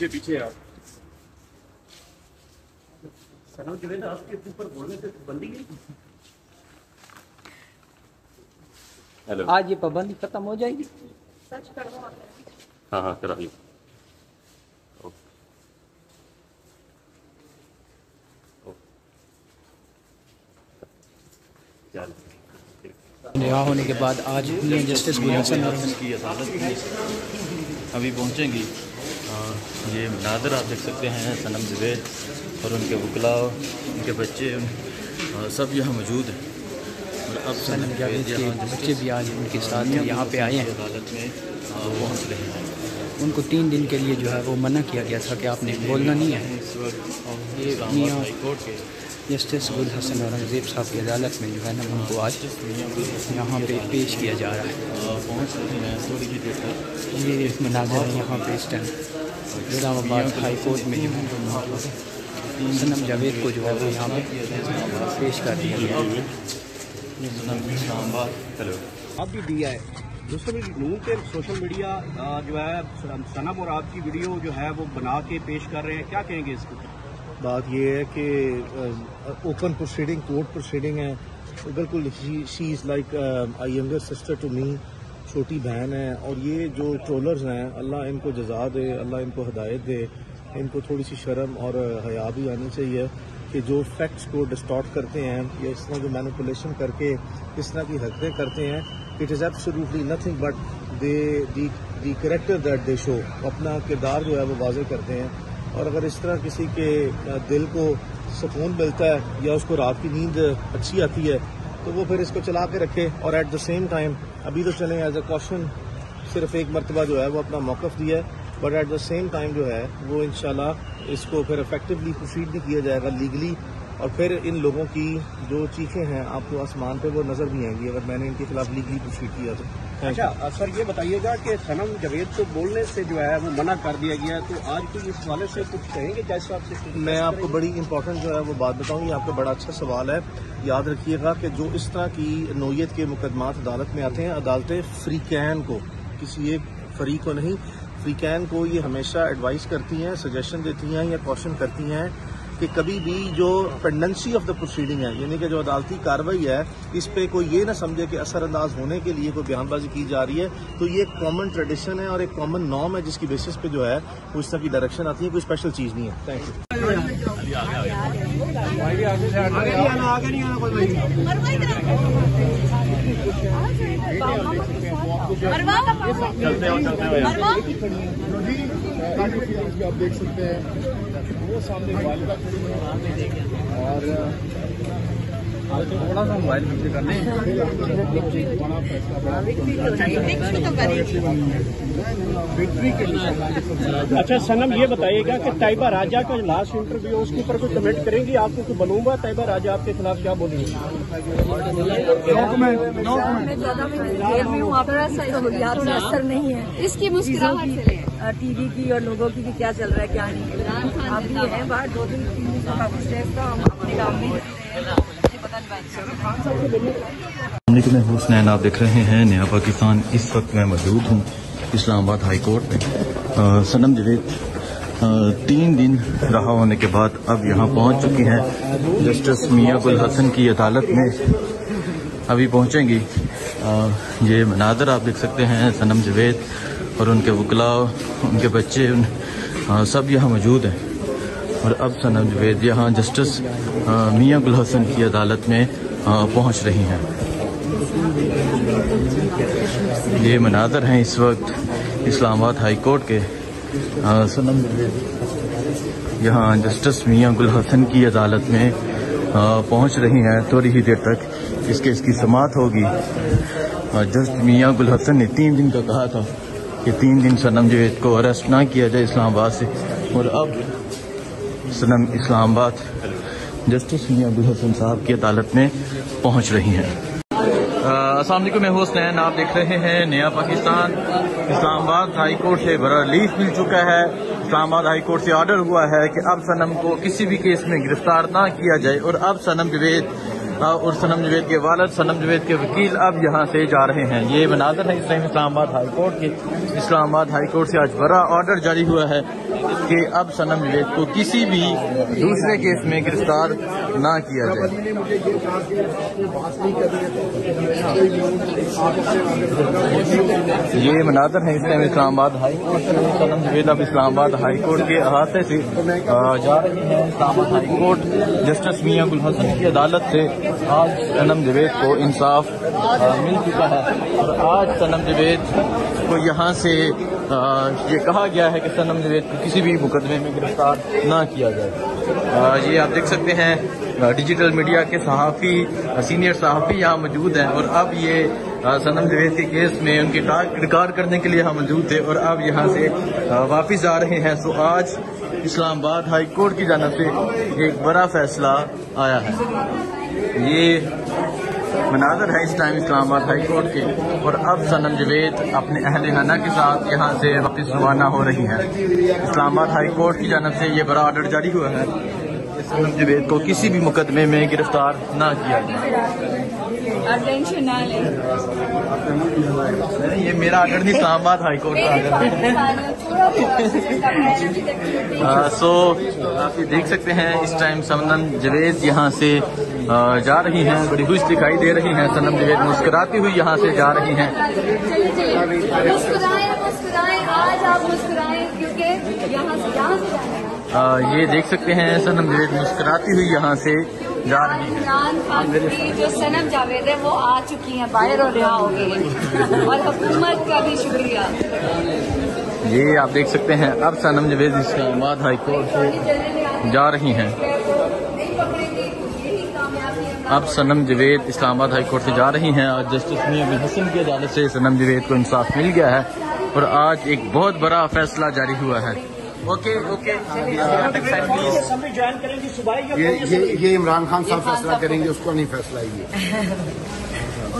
पीछे पीछे आप सनम जवेद आपके ऊपर बोलने से बंदी नहीं। हेलो, आज ये पाबंदी खत्म हो जाएगी। सच करवा। हाँ हाँ करा ली। रिहा होने के बाद आज जस्टिस गुल हसन की अदालत में अभी पहुंचेंगी। ये मनाज़र आप देख सकते हैं, सनम जवेद और उनके वकला, उनके बच्चे सब यहाँ मौजूद हैं। और अब सनम जवेद के बच्चे भी आज उनके साथ यहाँ पे आए हैं। अदालत में पहुँच रहे हैं। उनको 3 दिन के लिए जो है वो मना किया गया था कि आपने बोलना नहीं है। ये मियाँ जस्टिस गुल हसन औरंगज़ेब साहब की अदालत में जो है ना उनको आज यहाँ पे पेश किया जा रहा है। ये मनाज़र है यहाँ पे इस टाइम इस्लामाबाद हाई कोर्ट में जो है सनम जावेद को जो है वो यहाँ पे पेश कर दिया गया है। आप भी दिया है दोस्तों, नून के सोशल मीडिया जो है सनम और आपकी वीडियो जो है वो बना के पेश कर रहे हैं, क्या कहेंगे इसको? बात ये है कि ओपन प्रोसीडिंग, कोर्ट प्रोसीडिंग है, बिल्कुल she is like a younger sister to me, छोटी बहन है। और ये जो ट्रोलर्स हैं, अल्लाह इनको जज़ा दे, अल्लाह इनको हिदायत दे, इनको थोड़ी सी शर्म और हया भी आनी चाहिए कि जो फैक्ट्स को डिस्टॉर्ट करते हैं या इस तरह जो मैनिपुलेशन करके इस तरह की हरकतें करते हैं, it is absolutely nothing but the character that they show, अपना किरदार जो है वो वाज़े करते हैं। और अगर इस तरह किसी के दिल को सुकून मिलता है या उसको रात की नींद अच्छी आती है तो वो फिर इसको चला के रखे। और एट द सेम टाइम अभी तो चलें एज अ कॉशन सिर्फ एक मरतबा जो है वो अपना मौक़िफ़ दिया है, but at the same time जो है वो इंशाल्लाह इसको फिर इफेक्टिवली प्रोसीड भी किया जाएगा लीगली। और फिर इन लोगों की जो चीखें हैं आपको आसमान पे वो नज़र भी आएंगी अगर मैंने इनके खिलाफ लीगली प्रोसीड किया तो। अच्छा सर, ये बताइएगा कि सनम जवेद को बोलने से जो है वो मना कर दिया गया, तो आज की इस हवाले से कुछ कहेंगे जज साहब से? मैं आपको बड़ी इंपॉर्टेंट जो है वो बात बताऊँ, ये आपका बड़ा अच्छा सवाल है। याद रखिएगा कि जो इस तरह की नोयत के मुकदमात अदालत में आते हैं, अदालतें फ्रीकैन को, किसी एक फरीक को नहीं, फ्रीकैन को ये हमेशा एडवाइस करती हैं, सजेशन देती हैं या कॉशन करती हैं कि कभी भी जो पेंडेंसी ऑफ द प्रोसीडिंग है, यानी कि जो अदालती कार्रवाई है, इस पे कोई ये ना समझे कि असर अंदाज होने के लिए कोई बयानबाजी की जा रही है। तो ये एक कॉमन ट्रेडिशन है और एक कॉमन नॉर्म है जिसकी बेसिस पे जो है वो इस तरह की डायरेक्शन आती है, कोई स्पेशल चीज़ नहीं है। Thank you. आप देख सकते हैं वो सामने वालिदा खड़ी है और थोड़ा सा मोबाइल पीछे करने बड़ा फैसला विक्ट्री के लिए। अच्छा सनम, ये बताइएगा कि ताइबा राजा का लास्ट इंटरव्यू उसके ऊपर कोई कमेंट करेंगी? आपको कोई बनूंगा ताइबा राजा आपके खिलाफ क्या बोलेंगे? असर नहीं है इसकी मुस्कुराहट से टीवी की और लोगों की क्या चल रहा है क्या नहीं। आप भी हैं बाहर 2-3 दिन का हम अपने काम में मैं हुसनैन, आप देख रहे हैं नया पाकिस्तान। इस वक्त मैं मौजूद हूँ इस्लामाबाद हाई कोर्ट में। सनम जवेद 3 दिन रहा होने के बाद अब यहाँ पहुँच चुकी हैं। जस्टिस मियाँ गुल हसन की अदालत में अभी पहुँचेंगी। ये मनाज़र आप देख सकते हैं, सनम जवेद और उनके वकला, उनके बच्चे सब यहाँ मौजूद हैं। और अब सनम जवेद यहाँ जस्टिस मियाँ गुल हसन की अदालत में पहुँच रही हैं। ये मनाज़र हैं इस वक्त इस्लामाबाद हाई कोर्ट के। सनम जवेद यहाँ जस्टिस मियाँ गुल हसन की अदालत में पहुँच रही हैं। थोड़ी ही देर तक इस केस की समाअत होगी। जस्टिस मियाँ गुल हसन ने 3 दिन का कहा था कि 3 दिन सनम जवेद को अरेस्ट ना किया जाए इस्लामाबाद से, और अब सनम इस्लामाबाद जस्टिस मियाँ गुल हसन साहब की अदालत में पहुँच रही हैं। अस्सलाम वालेकुम, मैं हुसनैन, आप देख रहे हैं नया पाकिस्तान। इस्लामाबाद हाई कोर्ट से बड़ा रिलीफ मिल चुका है। इस्लामाबाद हाई कोर्ट से ऑर्डर हुआ है कि अब सनम को किसी भी केस में गिरफ्तार ना किया जाए और अब सनम जवेद اور سنم جوید کے والد سنم جوید کے وکیل اب یہاں سے جا رہے ہیں. یہ مناظر ہے اس ٹائم اسلام آباد ہائی کورٹ کے. اسلام آباد ہائی کورٹ سے آج بڑا آرڈر جاری ہوا ہے کہ اب سنم جوید کو کسی بھی دوسرے کیس میں گرفتار نہ کیا جائے. یہ مناظر ہے اس ٹائم اسلام آباد ہائی کورٹ سے. سنم جوید اب اسلام آباد ہائی کورٹ کے احاطے سے جا رہی ہیں. اسلام آباد ہائی کورٹ جسٹس میاں گل حسن کی عدالت سے آج سنم جوید کو انصاف مل چکا ہے اور آج سنم جوید کو یہاں سے یہ کہا گیا ہے کہ سنم جوید کو کسی بھی مقدمے میں گرفتار نہ کیا جائے. یہ آپ دیکھ سکتے ہیں ڈیجیٹل میڈیا کے صحافی سینئر صحافی یہاں موجود ہیں اور اب یہ سنم جوید کے کیس میں ان کی ریکارڈ کرنے کے لیے یہاں موجود تھے اور اب یہاں سے واپس جا رہے ہیں. تو آج اسلام آباد ہائی کورٹ کی جانب سے ایک بڑا فیصلہ آیا ہے. یہ مناظر ہے اس ٹائم اسلام آباد ہائی کورٹ کے اور اب سنم جوید اپنے اہل خانہ کے ساتھ یہاں سے واپس روانہ ہو رہی ہیں. اسلام آباد ہائی کورٹ کی جانب سے یہ بڑا آرڈر جاری ہوا ہے کہ سنم جوید کو کسی بھی مقدمے میں گرفتار نہ کیا جائے. ٹینشن نہ لیں. یہ میرا آرڈر نہیں اسلام آباد ہائی کورٹ کا آرڈر. سو آپ یہ دیکھ سکتے ہیں اس ٹائم سنم جوید یہاں سے جا رہی ہیں. بڑی خوش دکھائی دے رہی ہیں. سنم جوید مسکراتی ہوئی یہاں سے جا رہی ہیں. یہ دیکھ سکتے ہیں سنم جوید مسکراتی ہوئی یہاں سے جا رہی ہیں. عمران خان کی جو سنم جاوید ہے وہ آ چکی ہیں باہر اور رہا ہو گئی ہیں اور حکومت کا بھی شکریہ. یہ آپ دیکھ سکتے ہیں اب سنم جوید اسلام آباد ہائی کورٹ سے جا رہی ہیں. اب سنم جوید اسلام آباد ہائی کورٹ سے جا رہی ہیں اور جسٹس میاں گل حسن کی عدالت سے سنم جوید کو انصاف مل گیا ہے اور آج ایک بہت بڑا فیصلہ جاری ہوا ہے. یہ عمران خان صاحب فیصلہ کریں گے, اس کو نہیں فیصلہ یہ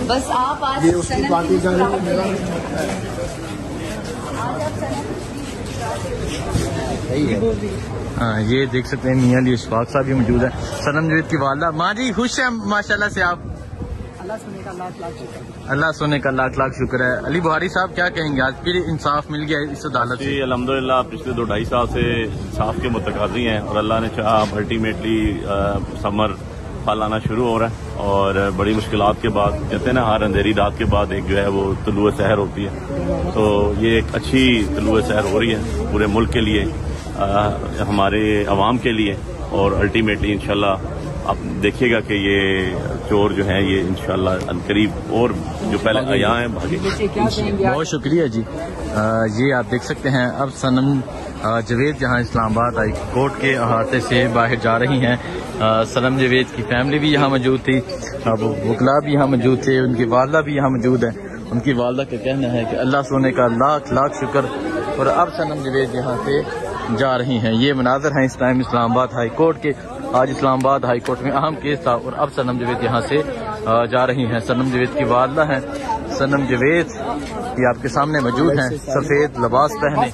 بس آپ آج یہ اس کی پارٹی کا ہاں. یہ دیکھ سکتے ہیں میاں علی اشفاق صاحب بھی موجود ہے. سنم جوید کی والدہ. ماں جی خوش ہیں ماشاءاللہ سے آپ؟ اللہ سونے کا لاکھ لاکھ شکر ہے. علی بخاری صاحب کیا کہیں گے, آج پھر انصاف مل گیا اس عدالت سے؟ جی الحمدللہ پچھلے 2-2.5 سال سے انصاف کے متقاضی ہیں اور اللہ نے چاہا اب الٹیمیٹلی سمر پھل آنا شروع ہو رہا ہے اور بڑی مشکلات کے بعد کہتے ہیں نا ہر اندھیری رات کے بعد ایک جو ہے وہ طلوع سحر ہوتی ہے. تو یہ ایک اچھی طلوع سحر ہو رہی ہے پورے ملک کے لیے, ہمارے عوام کے لیے اور الٹیمیٹلی انشاءاللہ آپ دیکھیے گا کہ یہ چور جو ہیں یہ انشاءاللہ عنقریب اور جو پہلے یہاں ہیں بھاگے. بہت شکریہ جی. یہ آپ دیکھ سکتے ہیں اب سنم جوید یہاں اسلام آباد ہائی کورٹ کے احاطے سے باہر جا رہی ہیں. سنم جوید کی فیملی بھی یہاں موجود تھی, وکلاء بھی یہاں موجود تھے, ان کی والدہ بھی یہاں موجود ہے. ان کی والدہ کا کہنا ہے کہ اللہ سونے کا لاکھ لاکھ شکر اور اب سنم جوید یہاں سے جا رہی ہیں. یہ مناظر ہیں اس ٹائم اسلام آباد ہائی کورٹ کے. آج اسلام آباد ہائی کورٹ میں اہم کیس تھا اور اب سنم جوید یہاں سے جا رہی ہیں. سنم جوید کی والدہ ہیں. سنم جوید یہ آپ کے سامنے موجود ہیں سفید لباس پہنے.